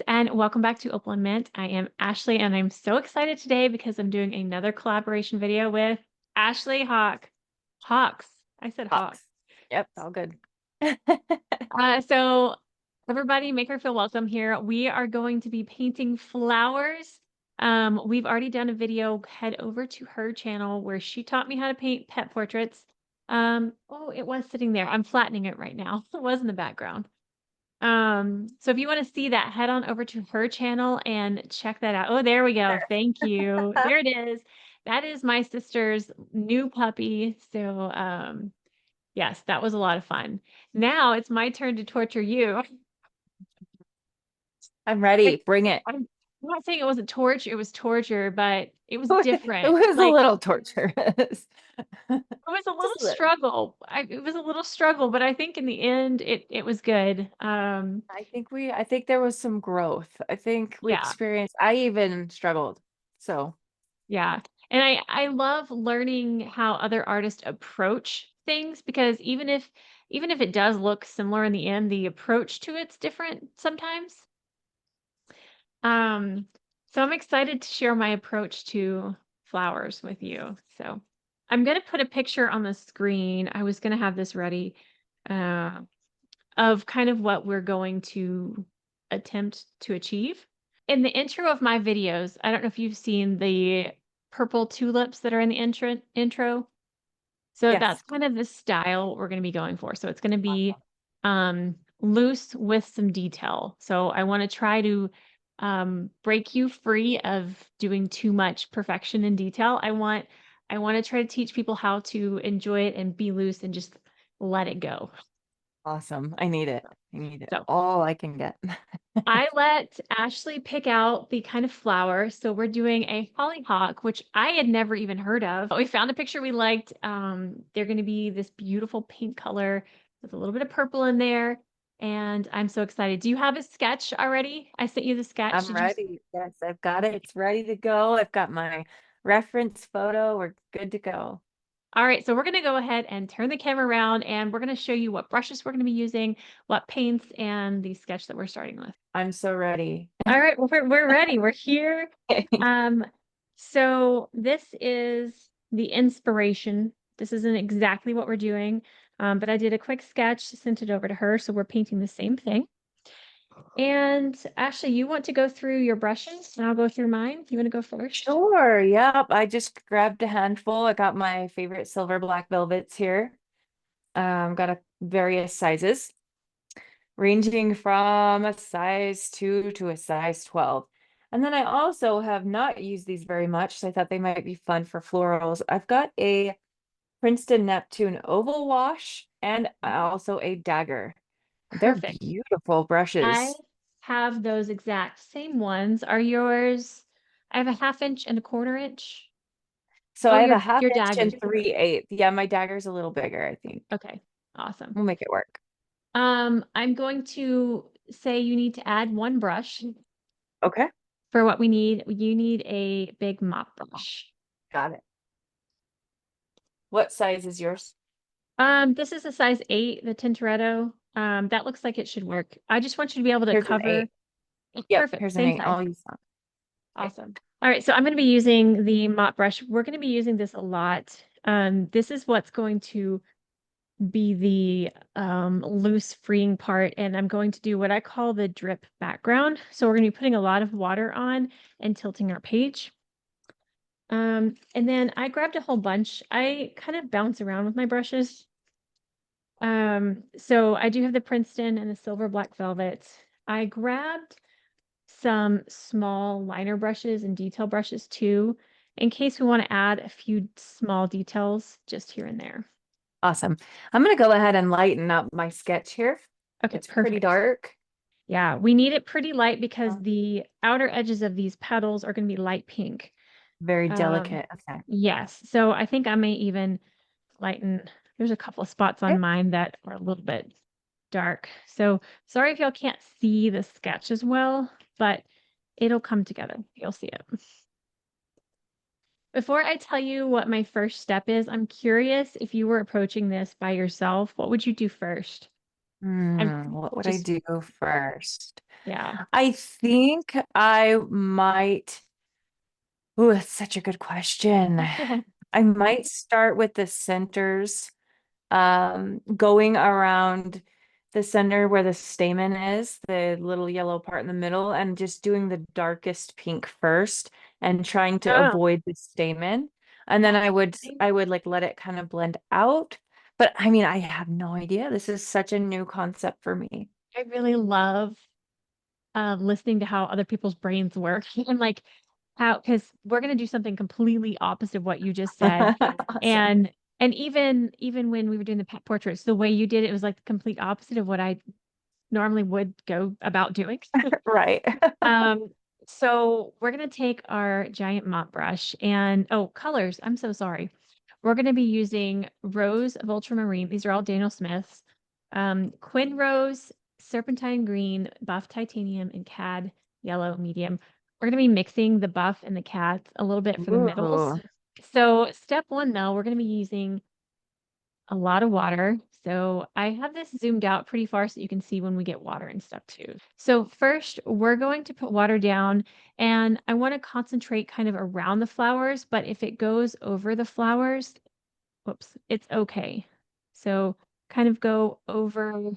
and welcome back to Opal&Mint. I am Ashley, and I'm so excited today because I'm doing another collaboration video with Ashley Hawks. I said Hawk. Hawks. Yep, all good. So everybody make her feel welcome here. We are going to be painting flowers. We've already done a video. Head over to her channel where she taught me how to paint pet portraits. Oh, it was sitting there. I'm flattening it right now. It was in the background. So if you want to see that, head on over to her channel and check that out. Oh, there we go. Thank you. There it is. That is my sister's new puppy. So, yes, that was a lot of fun. Now it's my turn to torture you. I'm ready. Like, Bring it. I'm not saying it wasn't torture, it was torture, but it was It different. was a Like, little torturous. it was a little Just a little. struggle. It was a little struggle, but I think in the end it was good. I think there was some growth. I think we Yeah. experienced, I even struggled. So, Yeah. And I love learning how other artists approach things because even if it does look similar in the end, the approach to it's different sometimes. Um, so I'm excited to share my approach to flowers with you. So I'm gonna put a picture on the screen. I was gonna have this ready uh, of kind of what we're going to attempt to achieve. In the intro of my videos, I don't know if you've seen the purple tulips that are in the intro. So that's yes. kind of the style we're going to be going for. So it's going to be loose with some detail. So I want to try to break you free of doing too much perfection and detail. I want to try to teach people how to enjoy it and be loose and just let it go. Awesome. I need it. I need it. So All I can get. I let Ashley pick out the kind of flower. So we're doing a hollyhock, which I had never even heard of. But we found a picture we liked. They're going to be this beautiful pink color with a little bit of purple in there. And I'm so excited. Do you have a sketch already? I sent you the sketch. I'm Did you? ready. Yes, I've got it. It's ready to go. I've got my reference photo. We're good to go. All right, so we're going to go ahead and turn the camera around and we're going to show you what brushes we're going to be using, what paints, and the sketch that we're starting with. I'm so ready. All right, well, we're ready. We're here. Um, so this is the inspiration. This isn't exactly what we're doing, but I did a quick sketch, sent it over to her, so we're painting the same thing. And Ashley, you want to go through your brushes, and I'll go through mine. You want to go first? Sure. Yep. I just grabbed a handful. I got my favorite silver black velvets here. Got a various sizes, ranging from a size 2 to a size 12. And then I also have not used these very much, so I thought they might be fun for florals. I've got a Princeton Neptune oval wash and also a dagger. They're Perfect. beautiful I brushes. have those exact same ones. Are yours? I have a 1/2 inch and a 1/4 inch. So Oh, I have a half your inch daggers. and 3/8. Yeah, my dagger's a little bigger, I think. Okay, awesome. We'll make it work. I'm going to say you need to add one brush Okay. for what we need. You need a big mop brush. Got it. What size is yours? This is a size 8, the Tintoretto. That looks like it should work. I just want you to be able to Here's an cover. 8. Yep, Perfect, here's an same 8. size. I'll use that. Okay. Awesome. All right, so I'm going to be using the mop brush. We're going to be using this a lot. This is what's going to be the loose freeing part, and I'm going to do what I call the drip background. So we're going to be putting a lot of water on and tilting our page. And then I grabbed a whole bunch. I kind of bounce around with my brushes. So I do have the Princeton and the silver black velvet. I grabbed some small liner brushes and detail brushes too, in case we want to add a few small details just here and there. Awesome. I'm going to go ahead and lighten up my sketch here. Okay, It's pretty perfect. dark. Yeah, we need it pretty light because Oh. the outer edges of these petals are going to be light pink. Very Um, delicate. Okay. yes, so I think I may even lighten. There's a couple of spots on Okay. mine that are a little bit dark. So sorry if y'all can't see the sketch as well, but it'll come together. You'll see it. Before I tell you what my first step is, I'm curious if you were approaching this by yourself, what would you do first? I'm What would I just, do first? yeah. I think I might. Oh, that's such a good question. I might start with the centers, going around the center where the stamen is, the little yellow part in the middle, and just doing the darkest pink first and trying to Oh, avoid the stamen. And then yeah. I would like let it kind of blend out. But I mean, I have no idea. This is such a new concept for me. I really love listening to how other people's brains work and like how, because we're going to do something completely opposite of what you just said. Awesome. And even when we were doing the pet portraits, the way you did it was like the complete opposite of what I normally would go about doing. Right. Um, so we're gonna take our giant mop brush and oh, colors. I'm so sorry. We're gonna be using Rose of Ultramarine. These are all Daniel Smith's. Quinn Rose, Serpentine Green, Buff Titanium, and Cad Yellow Medium. We're gonna be mixing the buff and the cad a little bit for the middles. Ooh. So step one though, we're gonna be using a lot of water. So I have this zoomed out pretty far so you can see when we get water and stuff too. So first, we're going to put water down and I want to concentrate kind of around the flowers, but if it goes over the flowers, whoops, it's okay. So kind of go over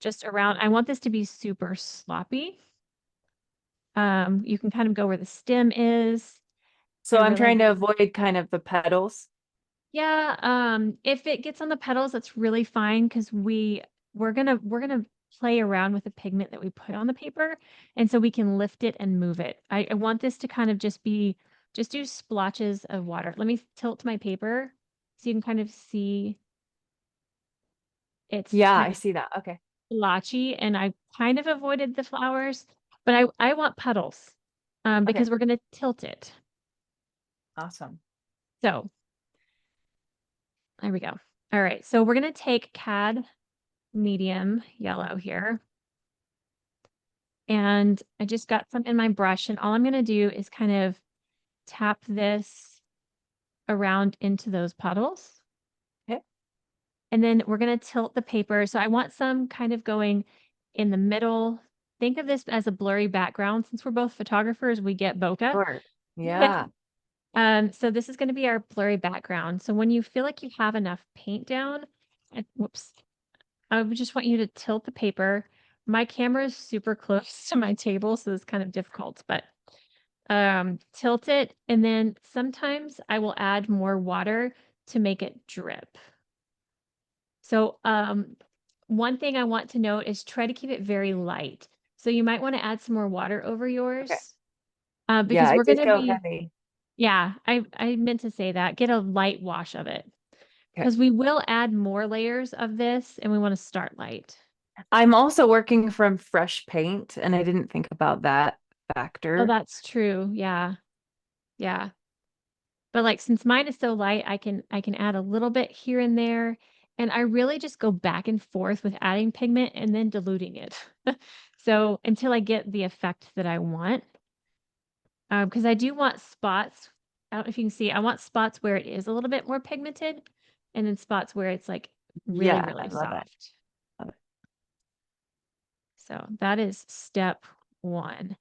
just around. I want this to be super sloppy. You can kind of go where the stem is. I So I'm really trying to avoid kind of the petals. Yeah, if it gets on the petals, that's really fine because we're gonna play around with the pigment that we put on the paper, and so we can lift it and move it. I want this to kind of just do splotches of water. Let me tilt my paper so you can kind of see it's Yeah, kind I of see that. Okay. splotchy, and I kind of avoided the flowers, but I want petals, Okay. because we're gonna tilt it. Awesome. So there we go. All right, so we're gonna take cad medium yellow here. And I just got some in my brush, and all I'm gonna do is kind of tap this around into those puddles. Okay. And then we're gonna tilt the paper. So I want some kind of going in the middle. Think of this as a blurry background. Since we're both photographers, we get bokeh. Sure. Yeah. So this is gonna be our blurry background. So when you feel like you have enough paint down, whoops, I would just want you to tilt the paper. My camera is super close to my table, so it's kind of difficult, but tilt it, and then sometimes I will add more water to make it drip. So one thing I want to note is try to keep it very light. So you might want to add some more water over Okay. yours Yeah, because I we're going did to go be, heavy. yeah, I meant to say that. Get a light wash of it Okay. because we will add more layers of this and we want to start light. I'm also working from fresh paint, and I didn't think about that Oh, factor. that's true. Yeah. Yeah. But like since mine is so light, I can add a little bit here and there. And I really just go back and forth with adding pigment and then diluting it. So until I get the effect that I want. Because I do want spots. I don't know if you can see, I want spots where it is a little bit more pigmented and then spots where it's like really, Yeah, I really love it. soft. Love it. So that is step one.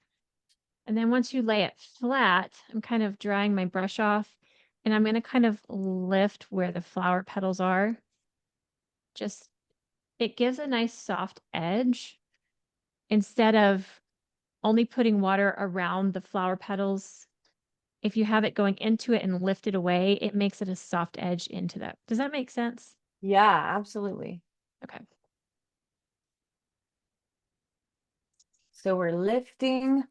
And then once you lay it flat, I'm kind of drying my brush off and I'm going to kind of lift where the flower petals are. Just, it gives a nice soft edge instead of only putting water around the flower petals. If you have it going into it and lift it away, it makes it a soft edge into that. Does that make sense? Yeah, absolutely. Okay. So we're lifting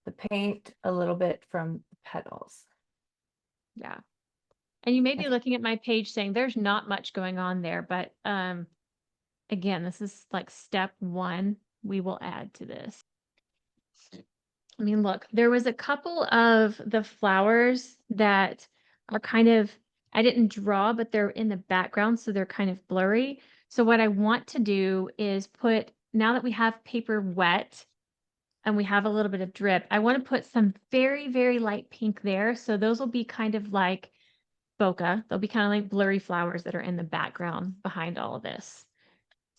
the paint a little bit from the petals. Yeah. And you may be Okay. looking at my page saying there's not much going on there, but again, this is like step one we will add to this. I mean, look, there was a couple of the flowers that are kind of, I didn't draw, but they're in the background, so they're kind of blurry. So what I want to do is put, now that we have paper wet and we have a little bit of drip, I want to put some very, very light pink there. So those will be kind of like bokeh. They'll be kind of like blurry flowers that are in the background behind all of this.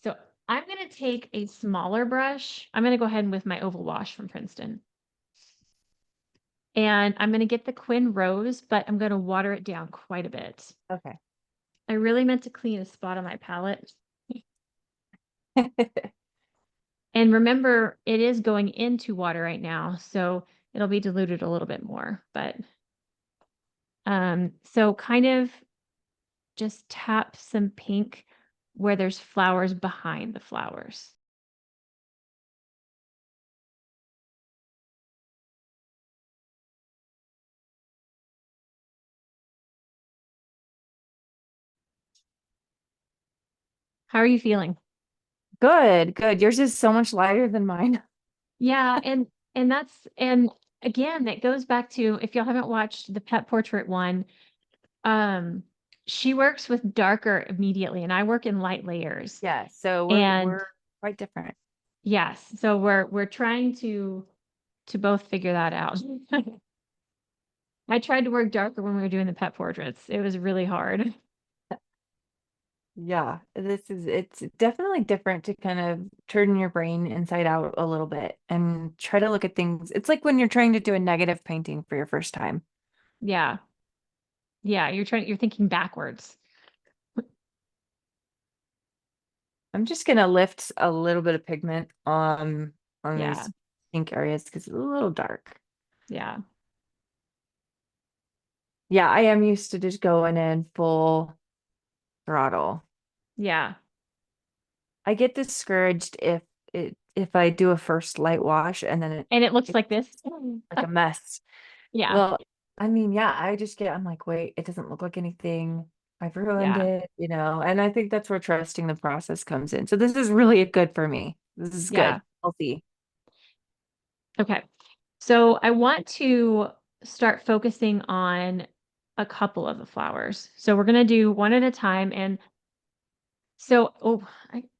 So I'm going to take a smaller brush. I'm going to go ahead with my oval wash from Princeton. And I'm going to get the Quinn Rose, but I'm going to water it down quite a bit. Okay. I really meant to clean a spot on my palette. And remember, it is going into water right now, so it'll be diluted a little bit more. But so kind of just tap some pink where there's flowers behind the flowers. How are you feeling? Good, good. Yours is so much lighter than mine. Yeah, and that's and again, that goes back to if y'all haven't watched the pet portrait one, um, she works with darker immediately, and I work in light layers. Yeah, so And we're quite different. yes, so we're trying to both figure that out. I tried to work darker when we were doing the pet portraits. It was really hard. Yeah, it's definitely different to kind of turn your brain inside out a little bit and try to look at things. It's like when you're trying to do a negative painting for your first time. Yeah. Yeah, you're thinking backwards. I'm just gonna lift a little bit of pigment on Yeah. these pink areas because it's a little dark. Yeah. Yeah, I am used to just going in full throttle. Yeah. I get discouraged if I do a first light wash and then And it looks it's like this. like a mess. Yeah. Well, I mean, yeah, I'm like, wait, it doesn't look like anything. I've ruined Yeah. it, and I think that's where trusting the process comes in. So this is really good for me. This is Yeah. good, healthy. Okay. So I want to start focusing on a couple of the flowers. So we're going to do one at a time. And so,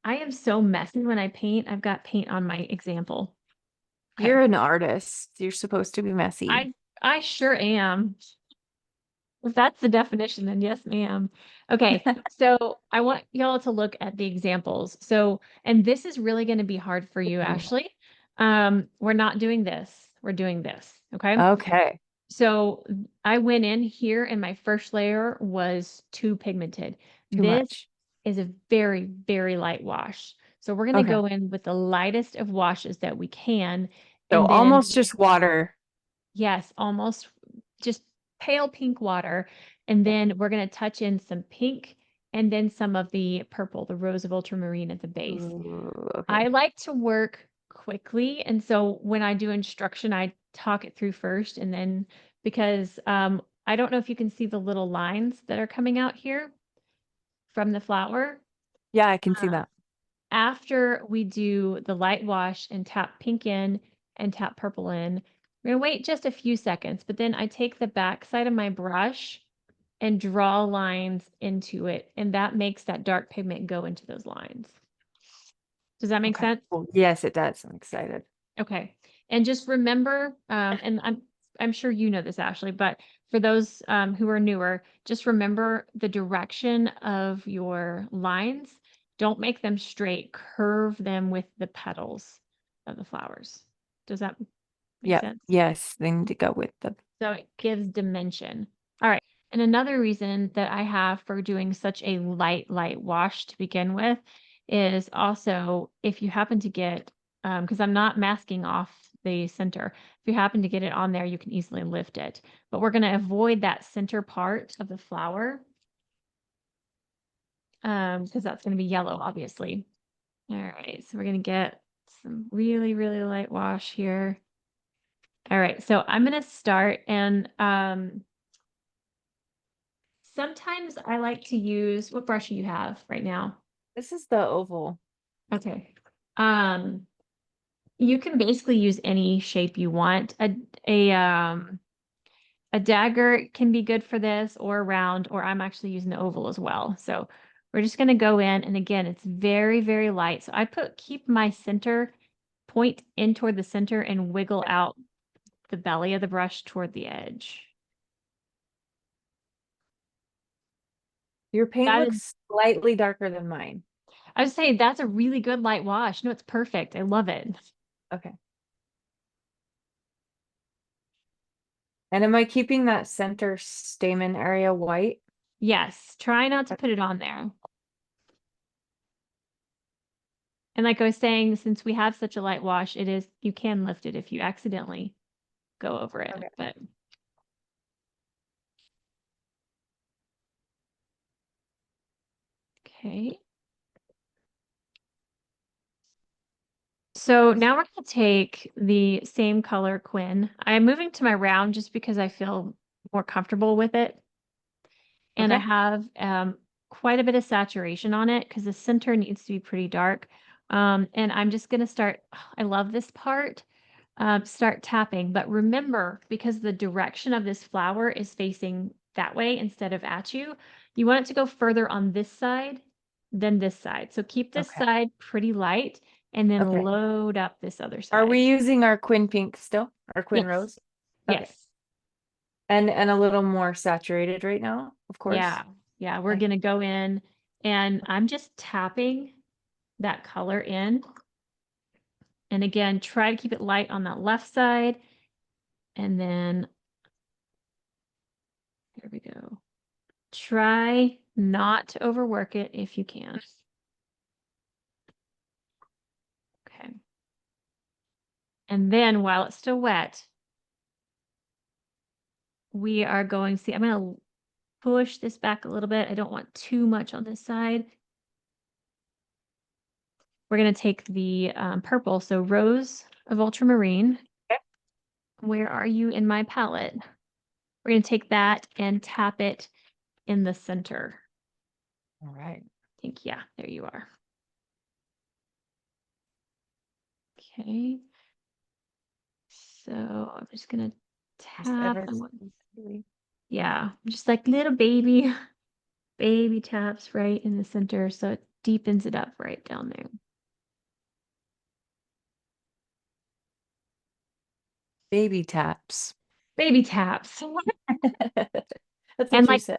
I am so messy when I paint. I've got paint on my example. Okay. You're an artist. You're supposed to be messy. I sure am. If that's the definition, then yes, ma'am. Okay, so I want y'all to look at the examples. So, and this is really going to be hard for you, Ashley. We're not doing this. We're doing this. Okay. Okay, So I went in here and my first layer was too pigmented. too This much. is a very, very light wash. So we're going to Okay. go in with the lightest of washes that we can. So And then almost just water. yes, almost just pale pink water. And Yeah. then we're going to touch in some pink and then some of the purple, the rose of ultramarine at the base. Ooh, I okay. like to work quickly. And so when I do instruction, I talk it through first and then because I don't know if you can see the little lines that are coming out here from the flower. Yeah, I can see Uh, that. After we do the light wash and tap pink in and tap purple in, we're gonna wait just a few seconds, but then I take the back side of my brush and draw lines into it, and that makes that dark pigment go into those lines. Does that make Okay. sense? Well, yes, it does. I'm excited. Okay. And just remember, and I'm sure you know this, Ashley, but for those who are newer, just remember the direction of your lines. Don't make them straight, curve them with the petals of the flowers. Does that make Yep. sense? Yes, they need to go with the. So it gives dimension. All right. And another reason that I have for doing such a light wash to begin with is also if you happen to get, because I'm not masking off the center. If you happen to get it on there, you can easily lift it. But we're going to avoid that center part of the flower because that's going to be yellow, obviously. All right. So we're going to get some really, really light wash here. All right. So I'm going to start and sometimes I like to use what brush do you have right now? This is the oval. Okay. Um, you can basically use any shape you want. A dagger can be good for this or a round, or I'm actually using the oval as well. So we're just going to go in and again, it's very, very light. So I keep my center point in toward the center and wiggle out the belly of the brush toward the edge. Your paint That is looks slightly darker than mine. I would say that's a really good light wash. No, it's perfect. I love it. Okay. And am I keeping that center stamen area white? Yes, try not to put it on there. And like I was saying, since we have such a light wash, you can lift it if you accidentally go over it, Okay. but okay. So now we're going to take the same color Quinn. I'm moving to my round just because I feel more comfortable with it. And I Okay. have quite a bit of saturation on it because the center needs to be pretty dark. And I'm just going to start, I love this part, start tapping. But remember, because the direction of this flower is facing that way instead of at you, you want it to go further on this side than this side. So keep this Okay. side pretty light and then Okay. load up this other Are side. we using our Quinn pink still? Our Quinn Yes. rose? Okay. Yes. And a little more saturated right now, of course. Yeah. Yeah. We're Okay. going to go in and I'm just tapping that color in. And again, try to keep it light on that left side. And then there we go. Try not to overwork it if you can. Okay. And then while it's still wet, we are going, see, I'm going to push this back a little bit. I don't want too much on this side. We're going to take the purple, so Rose of Ultramarine. Okay. Where are you in my palette? We're going to take that and tap it in the center. All right. I think, yeah, there you are. Okay. So I'm just going to Just tap. ever so easily. Yeah, just like little baby taps right in the center. So it deepens it up right down there. Baby taps. Baby taps. That's And what you like, said.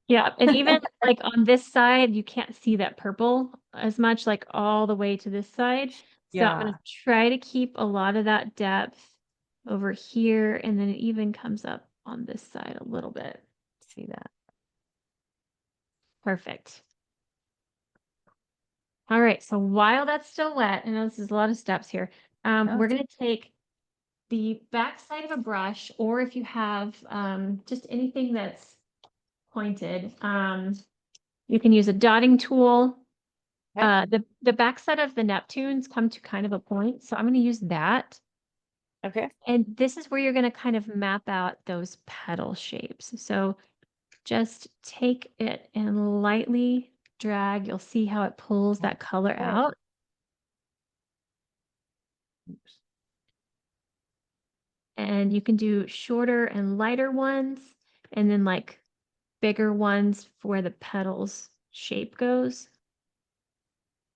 yeah, and even like on this side, you can't see that purple as much, like all the way to this side. So I'm going Yeah. to try to keep a lot of that depth over here. And then it even comes up on this side a little bit. See that. Perfect. All right. So while that's still wet, I know this is a lot of steps here. No, We're going to take the back side of a brush, or if you have just anything that's pointed, you can use a dotting tool. okay. The back side of the Neptunes come to kind of a point, so I'm going to use that. Okay. And this is where you're going to kind of map out those petal shapes. So just take it and lightly drag. You'll see how it pulls that color Oh. out. Oops. And you can do shorter and lighter ones, and then like bigger ones for where the petals shape goes,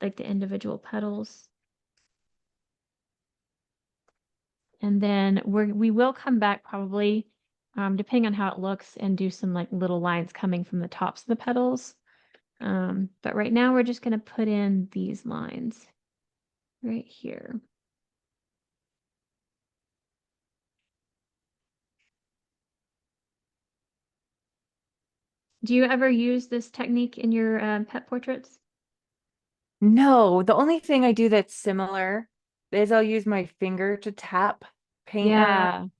like the individual petals. And then we will come back probably, depending on how it looks, and do some like little lines coming from the tops of the petals. But right now we're just going to put in these lines right here. Do you ever use this technique in your pet portraits? No, the only thing I do that's similar is I'll use my finger to tap paint around.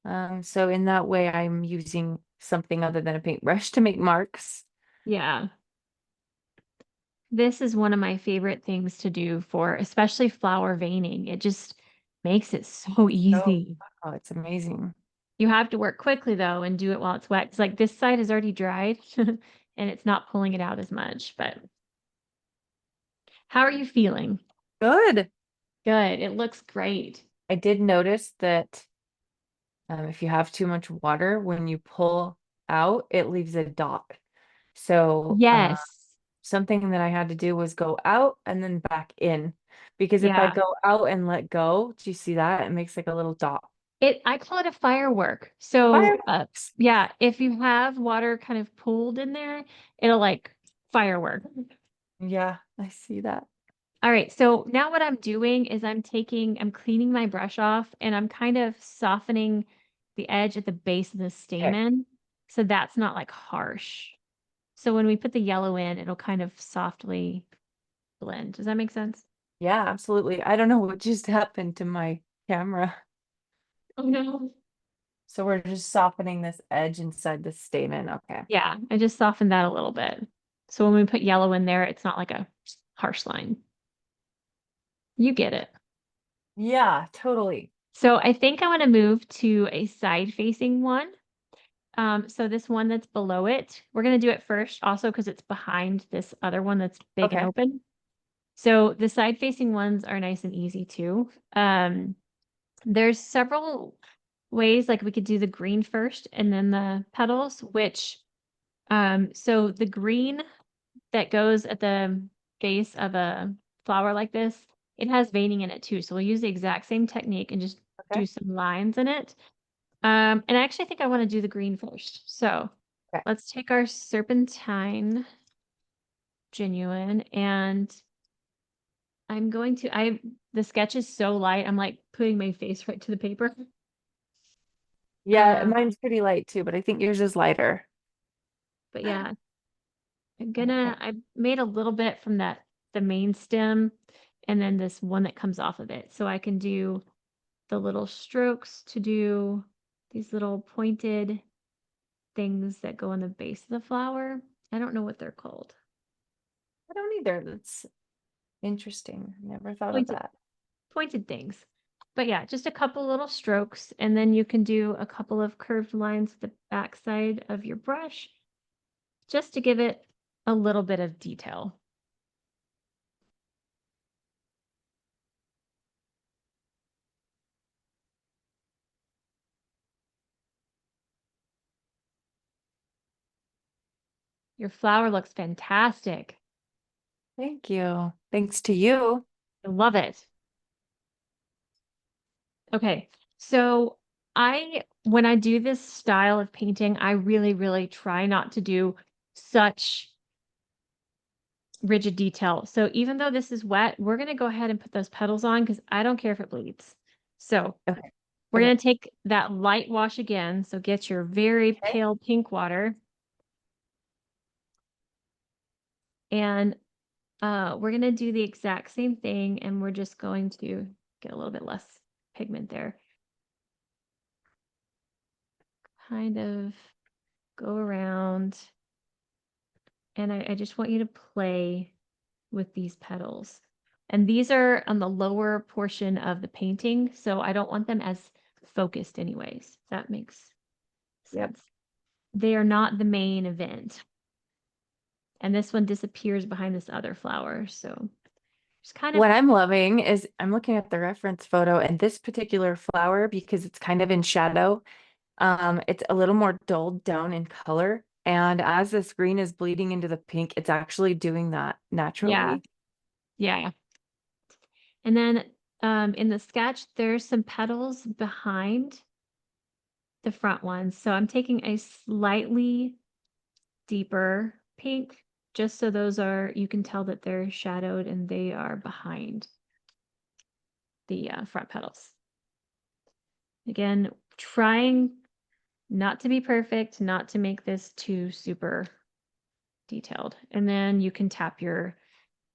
Yeah, So in that way, I'm using something other than a paintbrush to make marks. yeah. This is one of my favorite things to do for especially flower veining. It just makes it so Oh, easy. oh, it's amazing. You have to work quickly though and do it while it's wet. 'Cause like this side is already dried and it's not pulling it out as much, but how are you feeling? Good. Good. It looks great. I did notice that if you have too much water, when you pull out, it leaves a dot. So Yes. something that I had to do was go out and then back in. Because if I Yeah. go out and let go, do you see that? It makes like a little dot. I call it a firework. So, Fireworks. yeah, if you have water kind of pooled in there, it'll like firework. Yeah, I see that. All right, so now what I'm doing is I'm cleaning my brush off and I'm kind of softening the edge at the base of the Okay. stamen. So that's not like harsh. So when we put the yellow in, it'll kind of softly blend. Does that make sense? Yeah, absolutely. I don't know what just happened to my camera. Oh no. So we're just softening this edge inside the stamen. Okay. Yeah, I just softened that a little bit. So when we put yellow in there, it's not like a harsh line. You get it. Yeah, totally. So I think I want to move to a side facing one. So this one that's below it, we're going to do it first also because it's behind this other one that's big and Okay. open. So the side facing ones are nice and easy too. There's several ways, like we could do the green first and then the petals, which, so the green that goes at the base of a flower like this, it has veining in it too. So we'll use the exact same technique and just Okay. do some lines in it. And I actually think I want to do the green first. So Okay. let's take our serpentine genuine and the sketch is so light. I'm like putting my face right to the paper. Yeah, Um, mine's pretty light too, but I think yours is lighter. but yeah, Okay. I made a little bit from the main stem and then this one that comes off of it. So I can do the little strokes to do these little pointed things that go on the base of the flower. I don't know what they're called. I don't either. That's interesting. Never thought of Pointed that. pointed things. But yeah, just a couple little strokes, and then you can do a couple of curved lines with the backside of your brush just to give it a little bit of detail. Your flower looks fantastic. Thank you. Thanks to you. I love it. Okay, so when I do this style of painting, I really, really try not to do such rigid detail. So even though this is wet, we're going to go ahead and put those petals on because I don't care if it bleeds. So Okay. we're Okay. going to take that light wash again. So get your very Okay. pale pink water and we're going to do the exact same thing and we're just going to get a little bit less pigment there. Kind of go around and I just want you to play with these petals. And these are on the lower portion of the painting, so I don't want them as focused anyways. That makes Yep. sense. They are not the main event. And this one disappears behind this other flower, so just kind of, What I'm loving is I'm looking at the reference photo and this particular flower, because it's kind of in shadow, it's a little more dulled down in color. And as this green is bleeding into the pink, it's actually doing that yeah, naturally. yeah. And then in the sketch, there's some petals behind the front ones. So I'm taking a slightly deeper pink, just so you can tell that they're shadowed and they are behind the front petals. Again, trying not to be perfect, not to make this too super detailed. And then you can tap your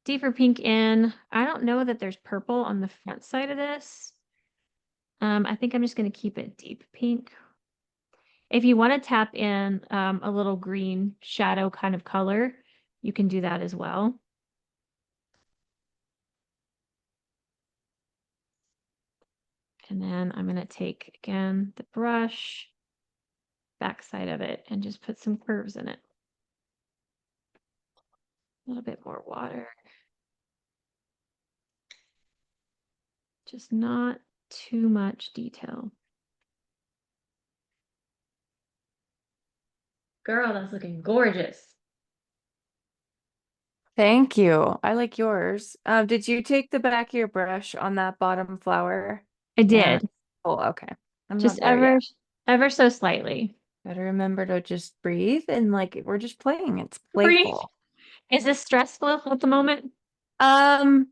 deeper pink in. I don't know that there's purple on the front side of this. I think I'm just going to keep it deep pink. If you want to tap in a little green shadow kind of color, you can do that as well. And then I'm going to take, again, the brush, backside of it, and just put some curves in it. A little bit more water. Just not too much detail. Girl, that's looking gorgeous. Thank you. I like yours. Did you take the back of your brush on that bottom flower? I And did, oh, okay. I'm just not there yet. ever so slightly. Gotta remember to just breathe and like we're just playing. It's Breathe. playful. Is this stressful at the moment? Um,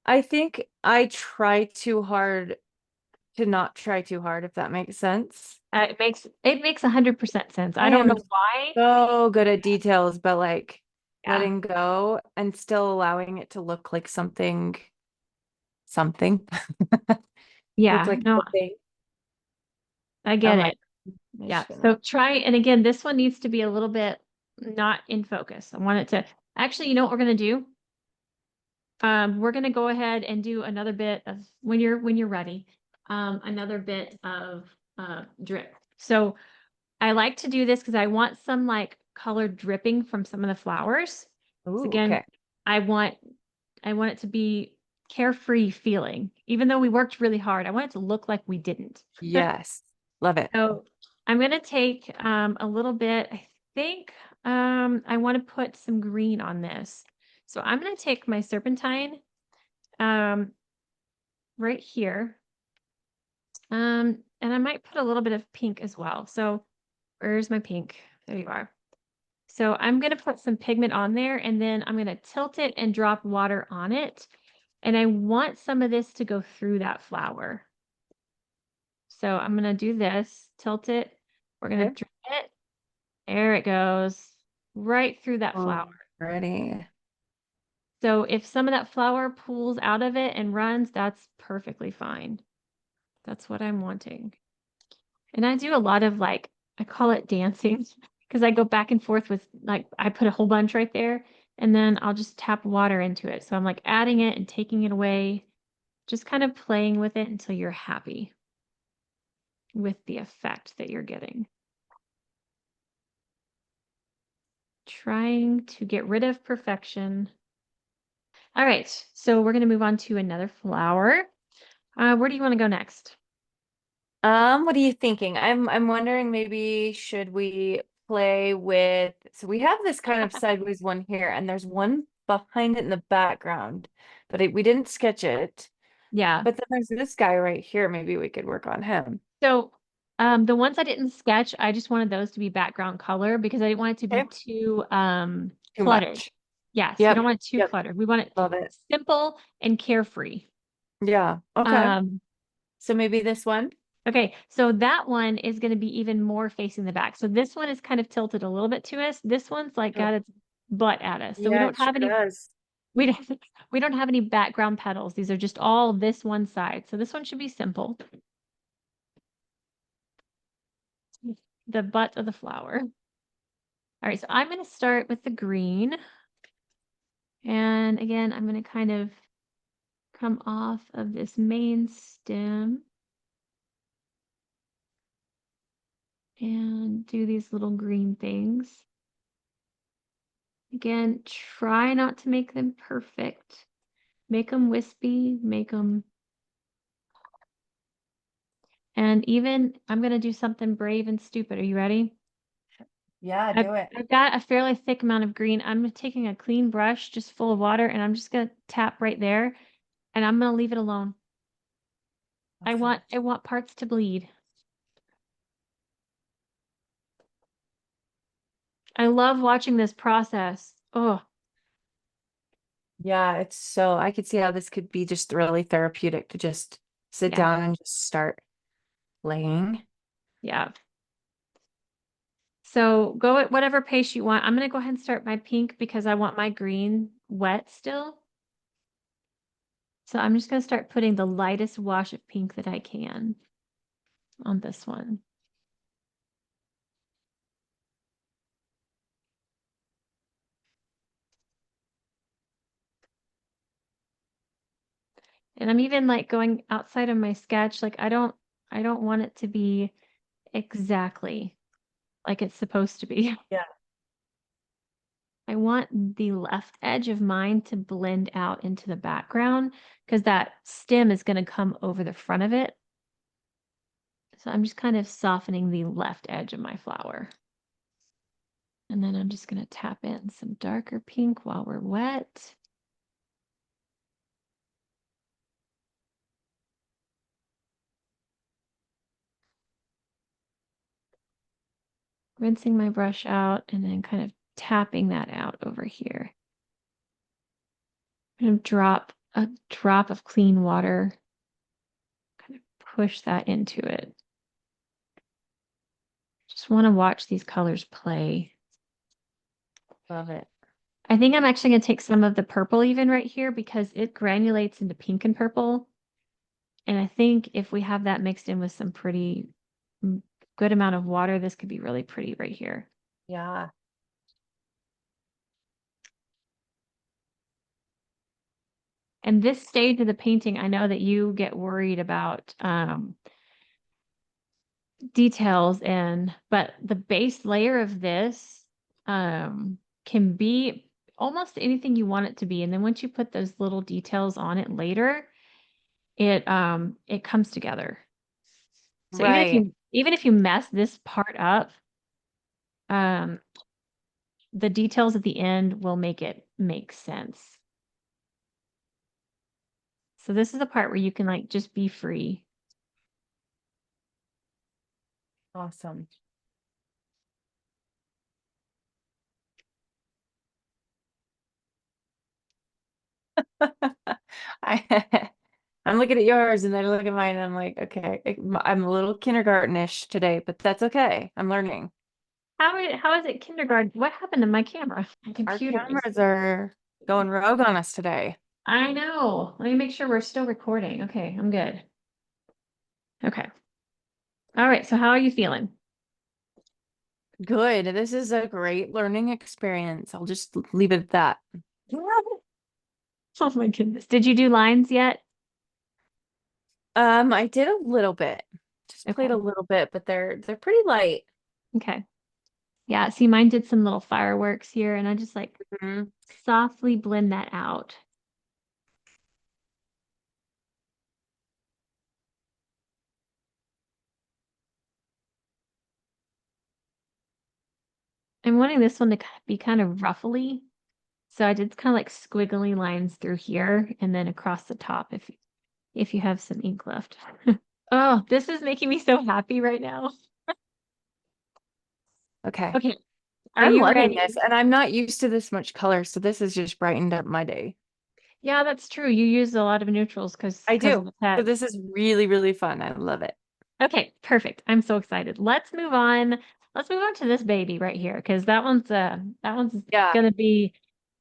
I think I try too hard to not try too hard, if that makes sense. It makes 100% sense. I I don't am know why. so good at details, but like Yeah. letting go and still allowing it to look like something. Look Yeah. like No, the thing. I get I'm like, it. I'm Yeah. just gonna. So try, and again, this one needs to be a little bit not in focus. I want it to actually, you know what we're gonna do? We're gonna go ahead and do another bit of when you're ready, another bit of drip. So I like to do this because I want some like color dripping from some of the flowers. So Ooh, again, okay. I want I want it to be carefree feeling. Even though we worked really hard, I want it to look like we didn't. Yes. Love it. So I'm gonna take a little bit, I think I want to put some green on this. So I'm gonna take my serpentine um right here. And I might put a little bit of pink as well. So where's my pink? There you are. So I'm going to put some pigment on there and then I'm going to tilt it and drop water on it. And I want some of this to go through that flower. So I'm going to do this, tilt it. We're going Okay. to drip it. There it goes, right through that flower. Already. So if some of that flour pools out of it and runs, that's perfectly fine. That's what I'm wanting. And I do a lot of like, I call it dancing because I go back and forth with like, I put a whole bunch right there and then I'll just tap water into it. So I'm like adding it and taking it away, just kind of playing with it until you're happy with the effect that you're getting. Trying to get rid of perfection. All right, so we're going to move on to another flower. Where do you want to go next? What are you thinking? I'm wondering maybe should we play with so we have this kind of sideways one here and there's one behind it in the background, but we didn't sketch it. Yeah. But then there's this guy right here. Maybe we could work on him. So the ones I didn't sketch, I just wanted those to be background color because I didn't want it to be Okay. too Too cluttered. much. Yes, we don't Yep. want it too Yep. cluttered. We want it Love it. simple and carefree. Yeah. Okay. Um, So maybe this one. okay, so that one is going to be even more facing the back. So this one is kind of tilted a little bit to us. This one's like Oh, got its butt at us. So we yeah, don't it sure have any does. we don't we don't have any background petals. These are just all this one side. So this one should be simple. The butt of the flower. All right, so I'm going to start with the green. And again, I'm going to kind of come off of this main stem and do these little green things. Again, try not to make them perfect. Make them wispy, make them, and even I'm going to do something brave and stupid. Are you ready? Yeah, I've, do it. I've got a fairly thick amount of green. I'm taking a clean brush just full of water and I'm just going to tap right there and I'm going to leave it alone. Perfect. I want parts to bleed. I love watching this process. Oh, Yeah, it's so I could see how this could be just really therapeutic to just sit yeah. down and just start laying. Yeah. So go at whatever pace you want. I'm going to go ahead and start my pink because I want my green wet still. So I'm just going to start putting the lightest wash of pink that I can on this one. And I'm even like going outside of my sketch. Like I don't want it to be exactly like it's supposed to be. Yeah. I want the left edge of mine to blend out into the background because that stem is going to come over the front of it. So I'm just kind of softening the left edge of my flower. And then I'm just going to tap in some darker pink while we're wet. Rinsing my brush out and then kind of tapping that out over here. I'm going to drop a drop of clean water, kind of push that into it. Just want to watch these colors play. Love it. I think I'm actually going to take some of the purple even right here because it granulates into pink and purple. And I think if we have that mixed in with some pretty good amount of water, this could be really pretty right here. Yeah. And this stage of the painting, I know that you get worried about details but the base layer of this can be almost anything you want it to be. And then once you put those little details on it later, it comes together. So Right. even if you mess this part up, the details at the end will make it make sense. So this is the part where you can like just be free. Awesome. I'm looking at yours and then I look at mine and I'm like, okay, I'm a little kindergartenish today, but that's okay. I'm learning. How is it kindergarten? What happened to my camera? My Our computer is. cameras are going rogue on us today. I know. Let me make sure we're still recording. Okay, I'm good. Okay. All right. So how are you feeling? Good. This is a great learning experience. I'll just leave it at that. Oh my goodness. Did you do lines yet? I did a little bit. Just played Okay. a little bit, but they're pretty light. Okay. Yeah. See, mine did some little fireworks here, and I just like Mhm. softly blend that out. I'm wanting this one to be kind of ruffly. So I did kind of like squiggly lines through here and then across the top if you have some ink left. Oh, this is making me so happy right now. Okay. Okay. Are I'm you loving ready? this, and I'm not used to this much color, so this has just brightened up my day. Yeah, that's true. You use a lot of neutrals I because of do. the So pet. this is really, really fun. I love it. Okay, perfect. I'm so excited. Let's move on. Let's move on to this baby right here because that one's Yeah, gonna be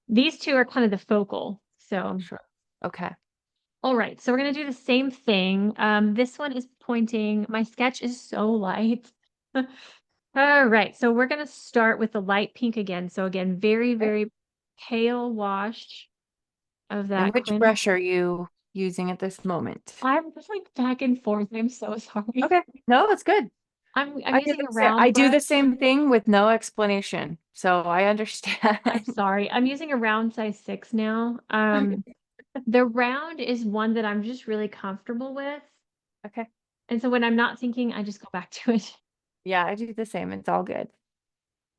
these two are kind of the focal. So sure. Okay. all right, so we're gonna do the same thing. This one is pointing. My sketch is so light. All right, so we're gonna start with the light pink again. So again, very, Okay. very pale wash of And that which quin. brush are you using at this moment? I'm just like back and forth. I'm so sorry. Okay. No, it's good. I'm using a I round do brush. the same thing with no explanation. So I understand. I'm sorry. I'm using a round size 6 now. The round is one that I'm just really comfortable with. Okay. And so when I'm not thinking, I just go back to it. Yeah, I do the same. It's all good.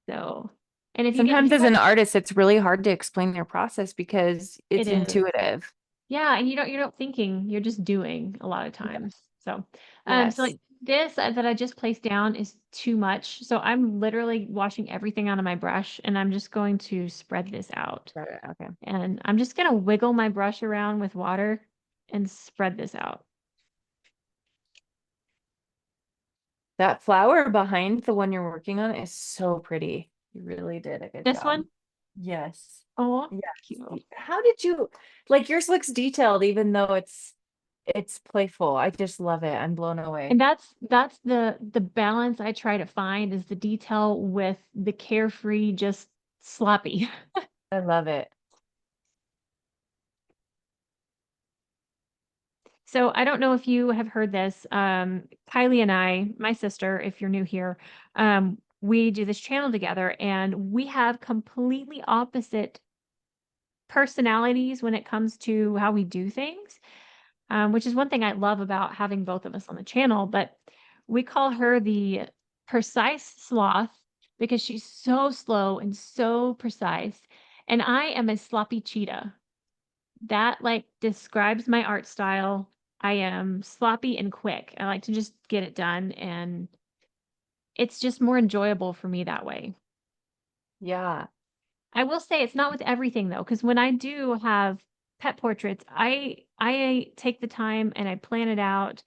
So, and if Sometimes you as guys, an artist, it's really hard to explain your process because it it's is. intuitive. Yeah, and you're not thinking, you're just doing a lot of Yeah. times. So, so Yes. like this that I just placed down is too much. So I'm literally washing everything out of my brush and I'm just going to spread this out. Got it. Okay. And I'm just going to wiggle my brush around with water and spread this out. That flower behind the one you're working on is so pretty. You really did a good This one, job. Yes. oh, cute. Yes. How did you like yours looks detailed even though it's playful. I just love it. I'm blown away. And that's the balance I try to find is the detail with the carefree, just sloppy. I love it. So I don't know if you have heard this. Kylie and I, my sister, if you're new here, we do this channel together and we have completely opposite personalities when it comes to how we do things, which is one thing I love about having both of us on the channel. But we call her the precise sloth because she's so slow and so precise. And I am a sloppy cheetah. That like describes my art style. I am sloppy and quick. I like to just get it done and it's just more enjoyable for me that way. Yeah. I will say it's not with everything though, because when I do have pet portraits, I take the time and I plan it out,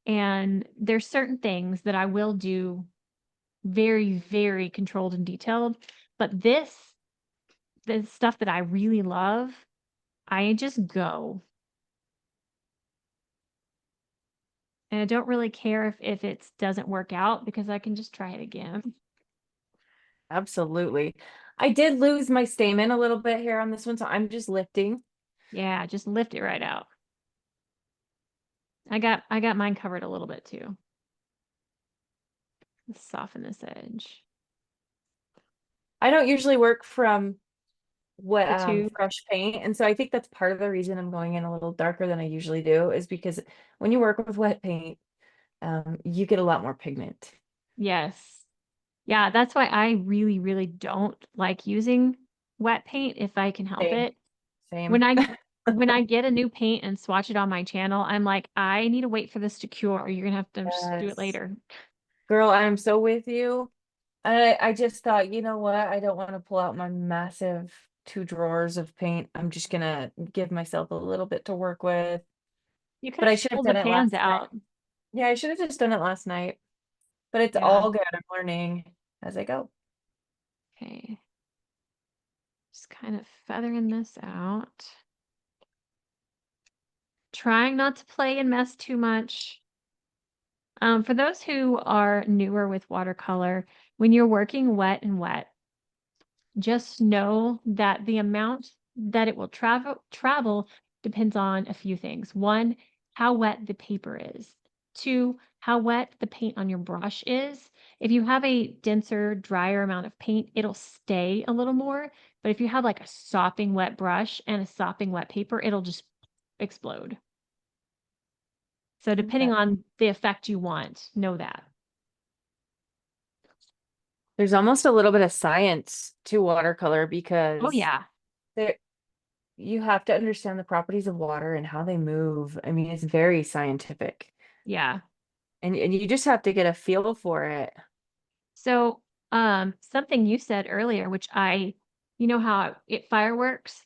and there's certain things that I will do very, very controlled and detailed. But the stuff that I really love, I just go. And I don't really care if it doesn't work out because I can just try it again. Absolutely. I did lose my stamen a little bit here on this one, so I'm just lifting. Yeah, just lift it right out. I got mine covered a little bit too. Let's soften this edge. I don't usually work from what The two. fresh paint, and so I think that's part of the reason I'm going in a little darker than I usually do is because when you work with wet paint, you get a lot more pigment. Yes. Yeah, that's why I really, really don't like using wet paint if I can help Same, it. same. When I when I get a new paint and swatch it on my channel, I'm like, I need to wait for this to cure. You're gonna have to just do it Yes. later. Girl, I'm so with you. I just thought, you know what? I don't want to pull out my massive 2 drawers of paint. I'm just gonna give myself a little bit to work with. You could But I have should have pulled the done it pans last night. out. Yeah, I should have just done it last night. But it's Yeah. all good. I'm learning as I go. Okay. Just kind of feathering this out. Trying not to play and mess too much. For those who are newer with watercolor, when you're working wet and wet, just know that the amount that it will travel depends on a few things. One, how wet the paper is. Two, how wet the paint on your brush is. If you have a denser, drier amount of paint, it'll stay a little more. But if you have like a sopping wet brush and a sopping wet paper, it'll just explode. So Okay. depending on the effect you want, know that. There's almost a little bit of science to watercolor Oh because yeah. there you have to understand the properties of water and how they move. I mean, it's very scientific. Yeah. And you just have to get a feel for it. So, something you said earlier, which you know how it fireworks?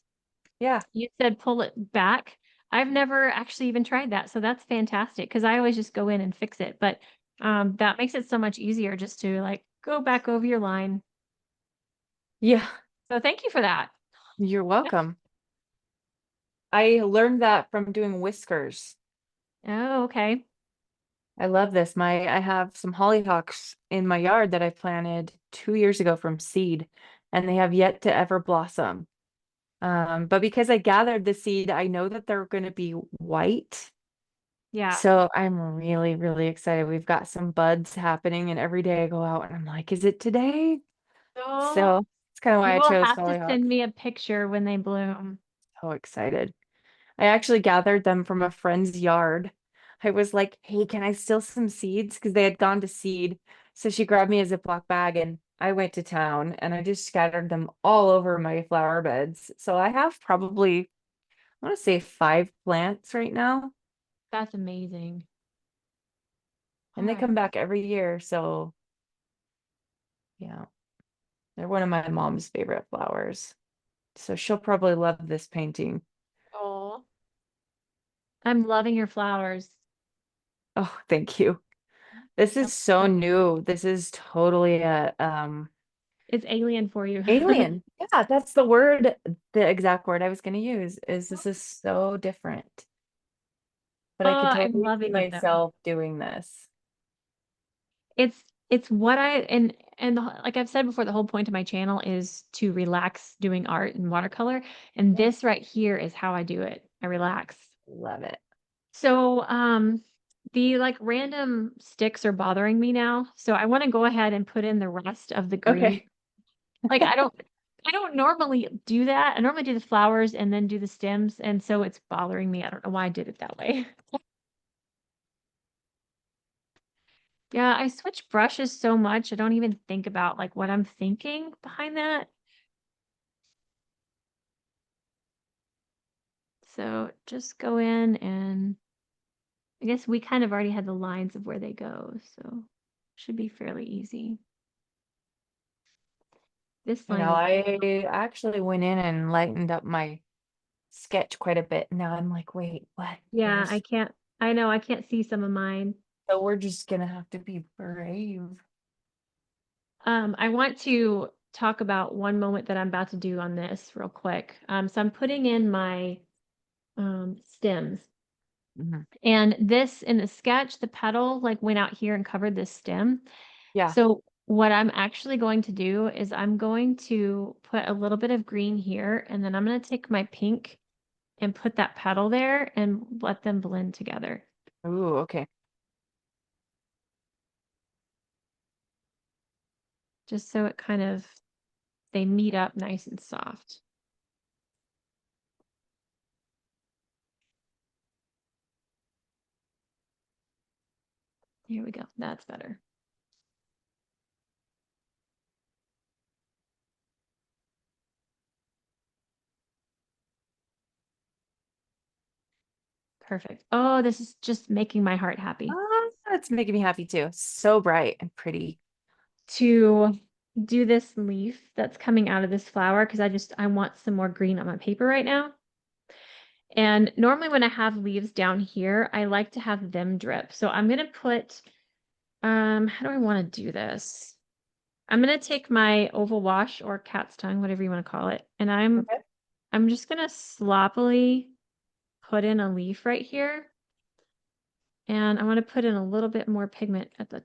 Yeah. You said pull it back. I've never actually even tried that, so that's fantastic because I always just go in and fix it. But that makes it so much easier just to like go back over your line. Yeah. So thank you for that. You're welcome. I learned that from doing whiskers. Oh, okay. I love this. I have some hollyhocks in my yard that I planted 2 years ago from seed, and they have yet to ever blossom. But because I gathered the seed, I know that they're going to be white. Yeah. So I'm really, really excited. We've got some buds happening, and every day I go out and I'm like, is it today? So So it's kind of you why I will chose have to hollyhocks. send me a picture when they bloom. So excited. I actually gathered them from a friend's yard. I was like, hey, can I steal some seeds? Because they had gone to seed. So she grabbed me a Ziploc bag and I went to town and I just scattered them all over my flower beds. So I have probably, I want to say 5 plants right now. That's amazing. All And they right. come back every year. So yeah, they're one of my mom's favorite flowers. So she'll probably love this painting. Oh, I'm loving your flowers. Oh, thank you. This is so new. This is totally a It's alien for you. alien. Yeah, that's the word, the exact word I was going to use is this is so different. But Oh, I could I'm totally see loving it though. myself doing this. It's what like I've said before, the whole point of my channel is to relax doing art and watercolor, and Yeah, this right here is how I do it. I relax. love it. So, the like random sticks are bothering me now, so I want to go ahead and put in the rest of the green. Okay. Like I don't normally do that. I normally do the flowers and then do the stems, and so it's bothering me. I don't know why I did it that way. Yeah, I switch brushes so much, I don't even think about like what I'm thinking behind that. So just go in and I guess we kind of already had the lines of where they go, so should be fairly easy. This You line know, is I actually went in and lightened up my sketch quite a bit. Now I'm like, wait, what? yeah, Where's I know I can't see some of mine. so we're just gonna have to be brave. I want to talk about one moment that I'm about to do on this real quick. So I'm putting in my stems. Mhm. And this in the sketch, the petal like went out here and covered this stem. Yeah. So what I'm actually going to do is I'm going to put a little bit of green here, and then I'm going to take my pink and put that petal there and let them blend together. Ooh, okay. Just so it kind of, they meet up nice and soft. Here we go. That's better. Perfect. Oh, this is just making my heart happy. Ah, that's making me happy too. So bright and pretty. To do this leaf that's coming out of this flower because I want some more green on my paper right now. And normally when I have leaves down here, I like to have them drip. So I'm going to put, how do I want to do this? I'm going to take my oval wash or cat's tongue, whatever you want to call it. And Okay. I'm just going to sloppily put in a leaf right here. And I want to put in a little bit more pigment at the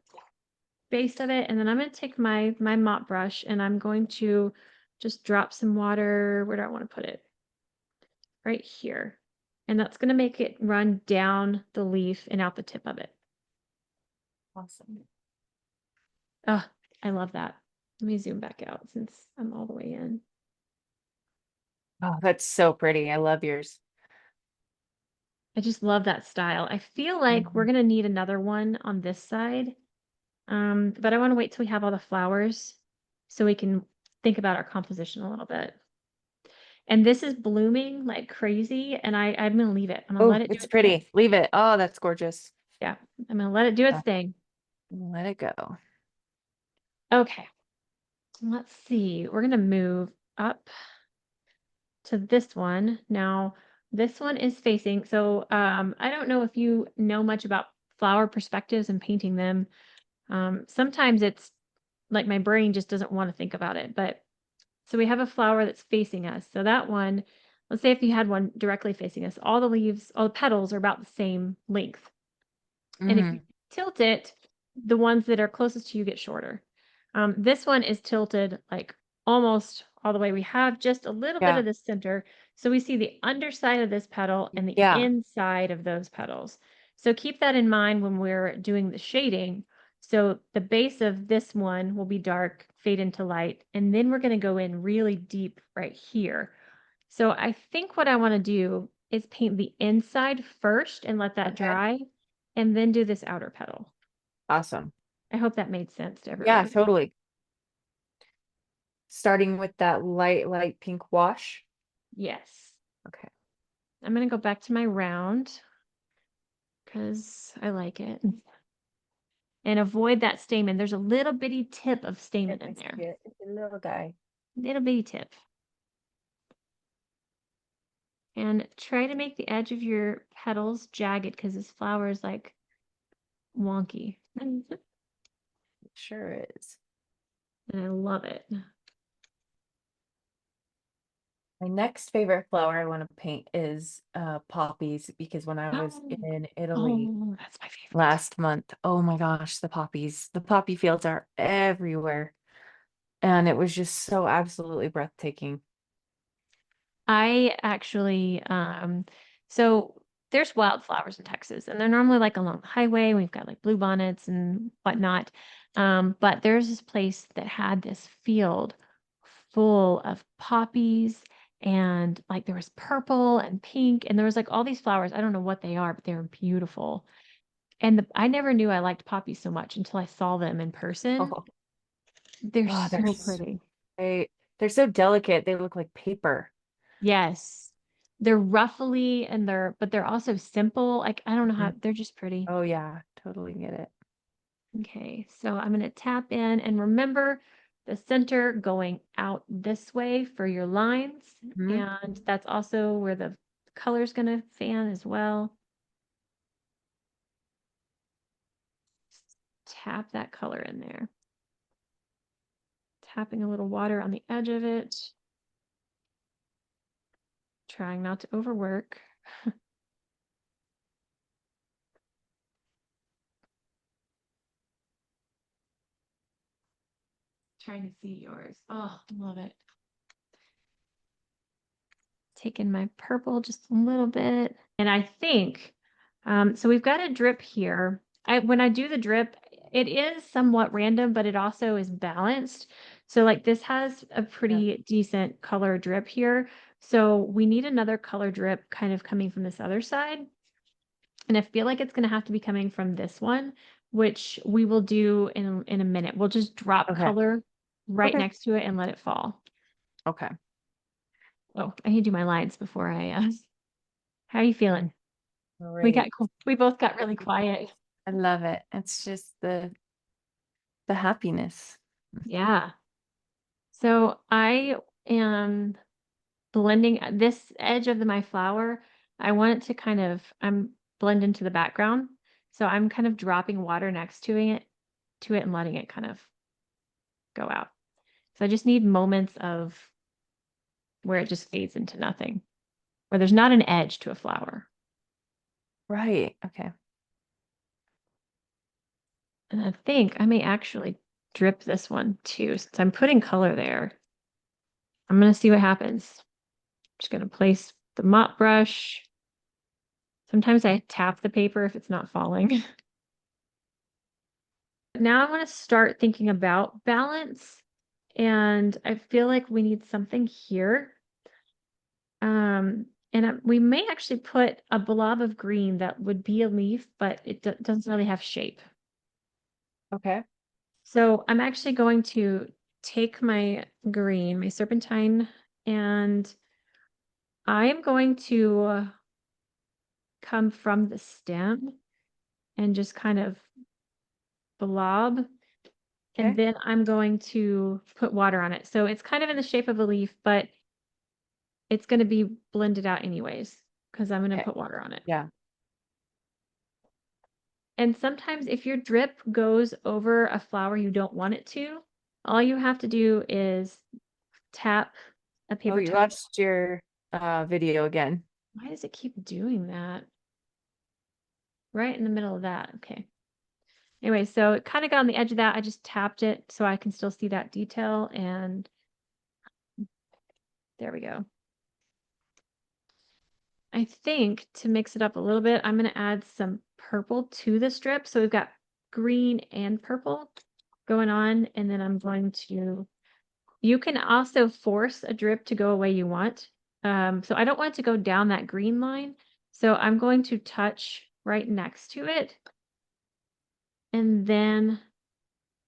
base of it. And then I'm going to take my mop brush and I'm going to just drop some water. Where do I want to put it? Right here. And that's going to make it run down the leaf and out the tip of it. Awesome. Oh, I love that. Let me zoom back out since I'm all the way in. Oh, that's so pretty. I love yours. I just love that style. I feel like we're Mhm. going to need another one on this side. But I want to wait till we have all the flowers so we can think about our composition a little bit. And this is blooming like crazy, and I'm gonna leave it. I'm gonna let Oh, it do it's its thing. pretty. Leave it. Oh, that's gorgeous. Yeah, I'm gonna let it do its Oh, thing. let it go. Okay, let's see. We're gonna move up to this one. Now, this one is facing, so I don't know if you know much about flower perspectives and painting them. Sometimes it's like my brain just doesn't want to think about it, but so we have a flower that's facing us. So that one, let's say if you had one directly facing us, all the leaves, all the petals are about the same length. And if you Hmm. tilt it, the ones that are closest to you get shorter. This one is tilted like almost all the way. We have just a little bit Yeah. of the center. So we see the underside of this petal and the Yeah. inside of those petals. So keep that in mind when we're doing the shading. So the base of this one will be dark, fade into light, and then we're going to go in really deep right here. So I think what I want to do is paint the inside first and let that Okay. dry, and then do this outer petal. Awesome. I hope that made sense to Yeah, everybody. totally. Starting with that light pink wash. Yes. Okay. I'm going to go back to my round because I like it. And avoid that stamen. There's a little bitty tip of Yep, stamen I in see there. it. It's a little guy. Little bitty tip. And try to make the edge of your petals jagged because this flower is like wonky. And It sure is. I love it. My next favorite flower I want to paint is poppies because when I was in Italy Oh, that's my favorite. last month, oh my gosh, the poppies. The poppy fields are everywhere. And it was just so absolutely breathtaking. I actually, so there's wildflowers in Texas, and they're normally like along the highway. We've got like bluebonnets and whatnot. But there's this place that had this field full of poppies, and like there was purple and pink, and there was like all these flowers. I don't know what they are, but they were beautiful. And I never knew I liked poppies so much until I saw them in person. Oh, They're oh, they're so so, pretty. they're so delicate. They look like paper. Yes. They're ruffly and but they're also simple. Like, I don't know how, Mhm. they're just pretty. Oh yeah, totally get it. Okay, so I'm going to tap in and remember the center going out this way for your lines. Mhm. And that's also where the color's gonna fan as well. Tap that color in there. Tapping a little water on the edge of it. Trying not to overwork. Trying to see yours. Oh, love it. Taking my purple just a little bit. And I think, so we've got a drip here. When I do the drip, it is somewhat random, but it also is balanced. So like this has a pretty decent color drip here. So we need another color drip kind of coming from this other side. And I feel like it's going to have to be coming from this one, which we will do in a minute. We'll just drop Okay. color right Okay. next to it and let it fall. Okay. Oh, I need to do my lines before I how are you feeling? All We right. we both got really quiet. I love it. It's just the happiness. Yeah. So I am blending this edge of my flower. I want it to kind of blend into the background. So I'm kind of dropping water next to it and letting it kind of go out. So I just need moments of where it just fades into nothing, where there's not an edge to a flower. Right. Okay. And I think I may actually drip this one too, since I'm putting color there. I'm going to see what happens. Just going to place the mop brush. Sometimes I tap the paper if it's not falling. Now I want to start thinking about balance. And I feel like we need something here. We may actually put a blob of green that would be a leaf, but it doesn't really have shape. Okay. So I'm actually going to take my green, my serpentine, and I'm going to come from the stem and just kind of blob. And Okay. then I'm going to put water on it. So it's kind of in the shape of a leaf, but it's going to be blended out anyways, because I'm going to Okay. put water on it. Yeah. And sometimes if your drip goes over a flower you don't want it to, all you have to do is tap a Oh, paper you towel. watched your video again. Why does it keep doing that? Right in the middle of that. Okay. Anyway, so it kind of got on the edge of that. I just tapped it so I can still see that detail. And there we go. I think to mix it up a little bit, I'm going to add some purple to the strip. So we've got green and purple going on. And then I'm going to, you can also force a drip to go away you want. So I don't want it to go down that green line. So I'm going to touch right next to it and then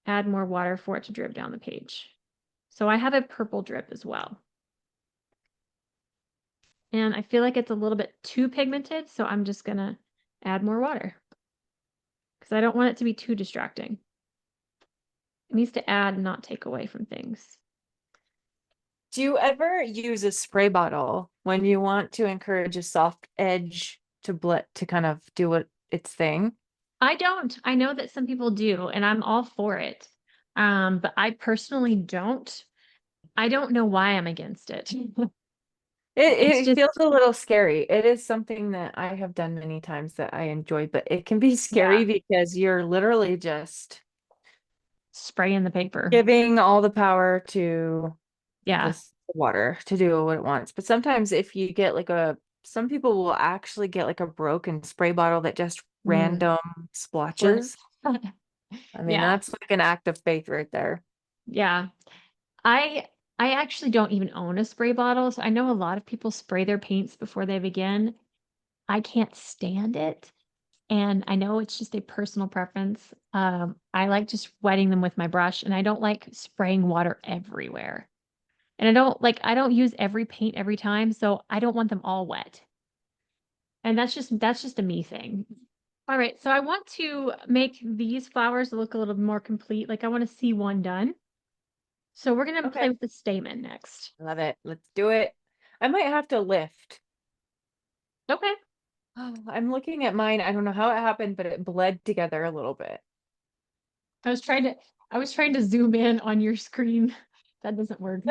add more water for it to drip down the page. So I have a purple drip as well. And I feel like it's a little bit too pigmented, so I'm just gonna add more water because I don't want it to be too distracting. It needs to add, not take away from things. Do you ever use a spray bottle when you want to encourage a soft edge to kind of do what its thing? I don't. I know that some people do, and I'm all for it. But I personally don't. I don't know why I'm against it. It's It just, feels a little scary. It is something that I have done many times that I enjoy, but it can be yeah, scary because you're literally just spraying the paper. giving all the power to Yeah. this water to do what it wants. But sometimes if you get some people will actually get like a broken spray bottle that just Mm, random squirt. splotches. I mean, Yeah. that's like an act of faith right there. Yeah. I I actually don't even own a spray bottle, so I know a lot of people spray their paints before they begin. I can't stand it, and I know it's just a personal preference. I like just wetting them with my brush, and I don't like spraying water everywhere. And I don't use every paint every time, so I don't want them all wet. And that's just a me thing. All right, so I want to make these flowers look a little more complete. Like I want to see one done. So we're gonna play Okay. with the stamen next. Love it. Let's do it. I might have to lift. Okay. Oh, I'm looking at mine. I don't know how it happened, but it bled together a little bit. I was trying to zoom in on your screen. That doesn't work.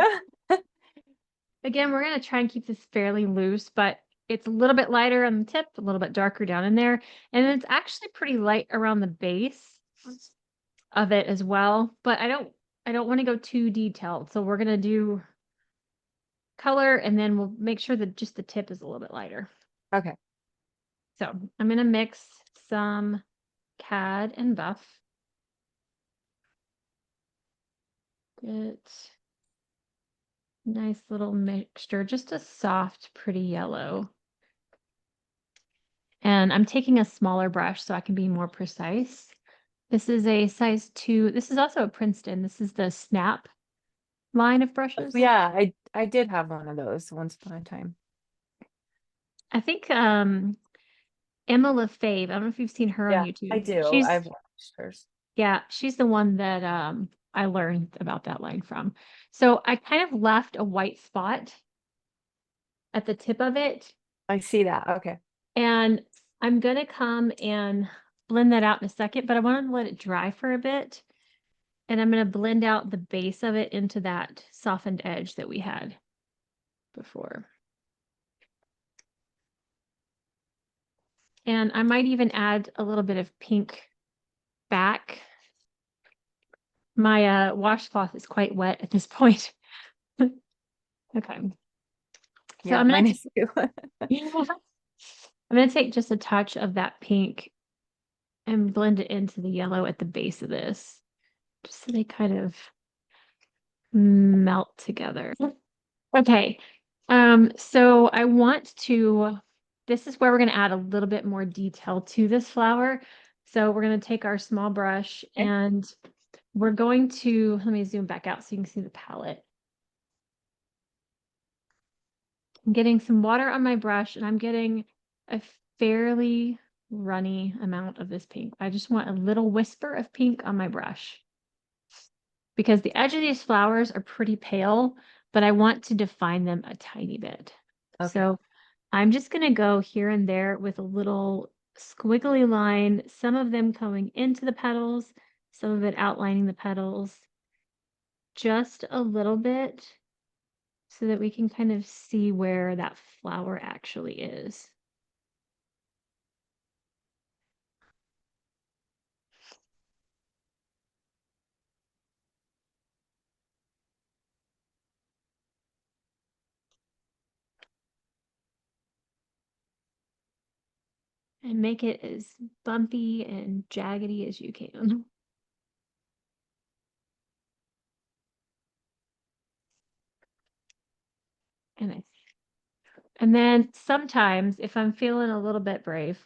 Again, we're gonna try and keep this fairly loose, but it's a little bit lighter on the tip, a little bit darker down in there, and it's actually pretty light around the base of it as well. But I don't want to go too detailed, so we're gonna do color, and then we'll make sure that just the tip is a little bit lighter. Okay. So I'm gonna mix some CAD and buff. Get nice little mixture, just a soft, pretty yellow. And I'm taking a smaller brush so I can be more precise. This is a size 2. This is also a Princeton. This is the Snap line of brushes. Yeah, I did have one of those once upon a time. I think Emma LaFave, I don't know if you've seen her on Yeah, I YouTube. do. I've watched hers. Yeah, she's the one that I learned about that line from. So I kind of left a white spot at the tip of it, I see that. Okay. and I'm gonna come and blend that out in a second, but I want to let it dry for a bit. And I'm going to blend out the base of it into that softened edge that we had before. And I might even add a little bit of pink back. My washcloth is quite wet at this point. Okay. So Yeah, I'm mine gonna is too. I'm gonna take just a touch of that pink and blend it into the yellow at the base of this, just so they kind of melt together. Okay. So I want to, this is where we're going to add a little bit more detail to this flower. So we're going to take our small brush Okay. and we're going to, let me zoom back out so you can see the palette. I'm getting some water on my brush and I'm getting a fairly runny amount of this pink. I just want a little whisper of pink on my brush because the edge of these flowers are pretty pale, but I want to define them a tiny bit. Okay. So I'm just going to go here and there with a little squiggly line, some of them going into the petals, some of it outlining the petals, just a little bit so that we can kind of see where that flower actually is. And make it as bumpy and jaggedy as you can. And I And then sometimes, if I'm feeling a little bit brave,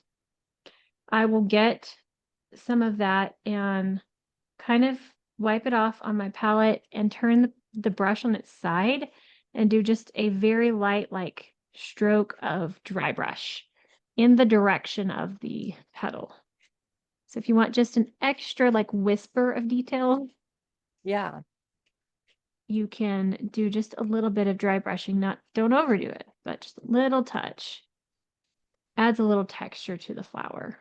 I will get some of that and kind of wipe it off on my palette and turn the brush on its side and do just a very light, like stroke of dry brush in the direction of the petal. So if you want just an extra like whisper of detail, Yeah. you can do just a little bit of dry brushing. Don't overdo it, but just a little touch. Adds a little texture to the flower.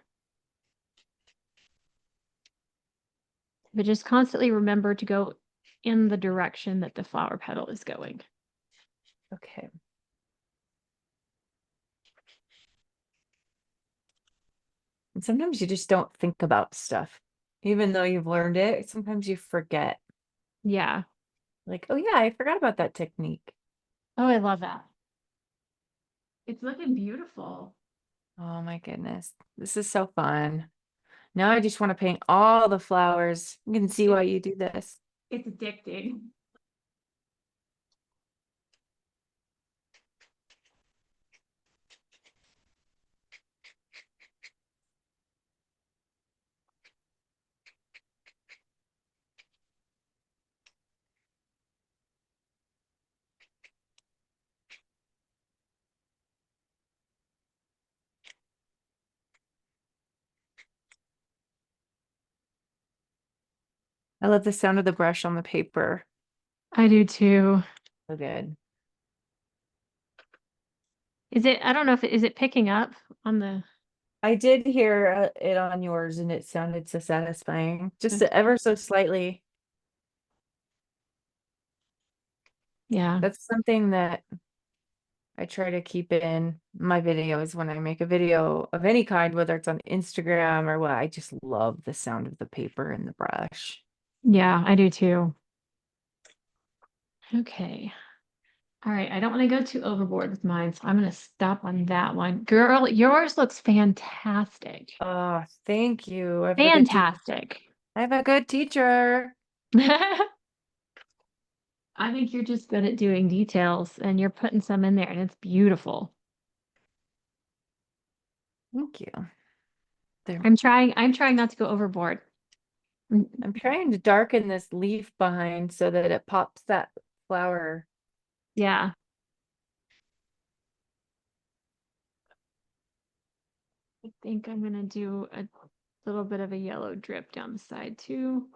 But just constantly remember to go in the direction that the flower petal is going. Okay. And sometimes you just don't think about stuff. Even though you've learned it, sometimes you forget. Yeah. Like, oh yeah, I forgot about that technique. Oh, I love that. It's looking beautiful. Oh my goodness. This is so fun. Now I just want to paint all the flowers. You can see It, why you do this. it's addicting. I love the sound of the brush on the paper. I do too. So good. I don't know if is it picking up on the, I did hear it on yours and it sounded so satisfying. Just okay. ever so slightly. Yeah. That's something that I try to keep in my videos when I make a video of any kind, whether it's on Instagram or what. I just love the sound of the paper and the brush. Yeah, I do too. Okay. All right. I don't want to go too overboard with mine, so I'm going to stop on that one. Girl, yours looks fantastic. Oh, thank you. I have a good teacher. Fantastic. I have a good teacher. I think you're just good at doing details and you're putting some in there and it's beautiful. Thank you. There. I'm trying not to go overboard. I'm trying to darken this leaf behind so that it pops that flower. Yeah. I think I'm gonna do a little bit of a yellow drip down the side too.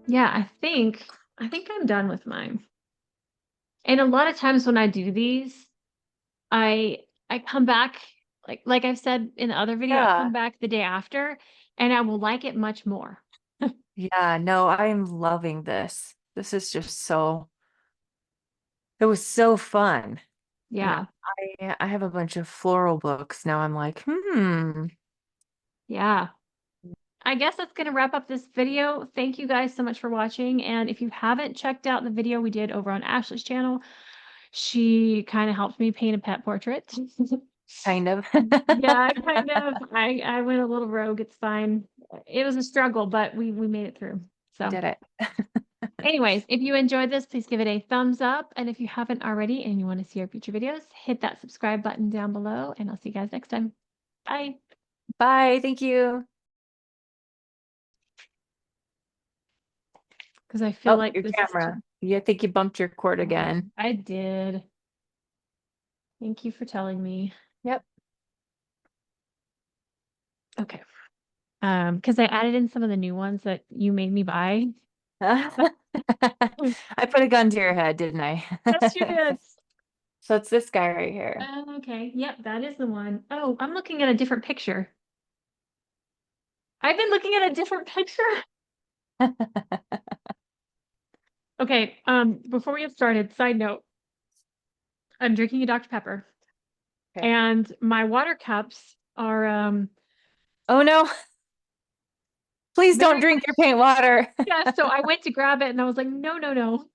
Yeah, I think I'm done with mine. And a lot of times when I do these, I I come back like I've said in the other video, I come Yeah. back the day after and I will like it much more. Yeah, no, I'm loving this. This is just so, it was so fun. You know, Yeah. I have a bunch of floral books. Now I'm like, Yeah. I guess that's going to wrap up this video. Thank you guys so much for watching. And if you haven't checked out the video we did over on Ashley's channel, she kind of helped me paint a pet portrait. kind of. Yeah, kind of. I went a little rogue. It's fine. It was a struggle, but we made it through. You So did it. anyways, if you enjoyed this, please give it a thumbs up. And if you haven't already and you want to see our future videos, hit that subscribe button down below and I'll see you guys next time. Bye. Bye. Thank you. Because I feel Oh, like your this is too. camera. You think you bumped your cord Oh, again. I did. Thank you for telling me. Yep. Okay. Because I added in some of the new ones that you made me buy. I put a gun to your head, didn't I? Yes, you did. So it's this guy right here. Okay. Yep, that is the one. Oh, I'm looking at a different picture. I've been looking at a different picture. Okay. Before we get started, side note, I'm drinking a Dr. Pepper, Okay. and my water cups are Oh no. Please don't very drink your paint water. yeah. So I went to grab it, and I was like, no, no, no.